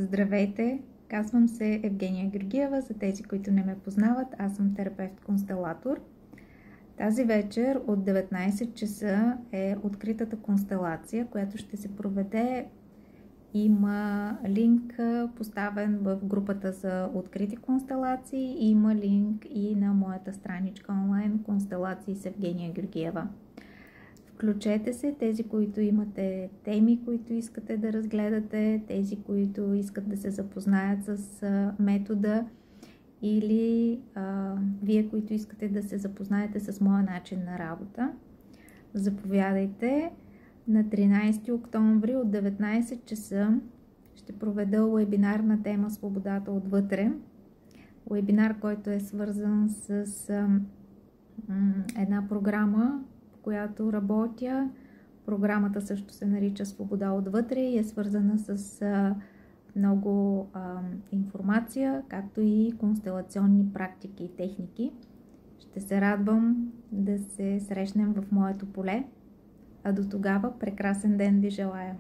Здравейте! Казвам се Евгения Георгиева. За тези, които не ме познават, аз съм терапевт-констелатор. Тази вечер от 19 часа е откритата констелация, която ще се проведе. Има линк поставен в групата за открити констелации. Има линк и на моята страничка онлайн Констелации с Евгения Георгиева. Включете се, тези, които имате теми, които искате да разгледате, тези, които искат да се запознаят с метода, или вие, които искате да се запознаете с моя начин на работа. Заповядайте. На 13 октомври от 19 часа ще проведа уебинар на тема Свободата отвътре. Уебинар, който е свързан с една програма, която работя. Програмата също се нарича Свобода отвътре и е свързана с много информация, както и констелационни практики и техники. Ще се радвам да се срещнем в моето поле. А до тогава прекрасен ден ви желая!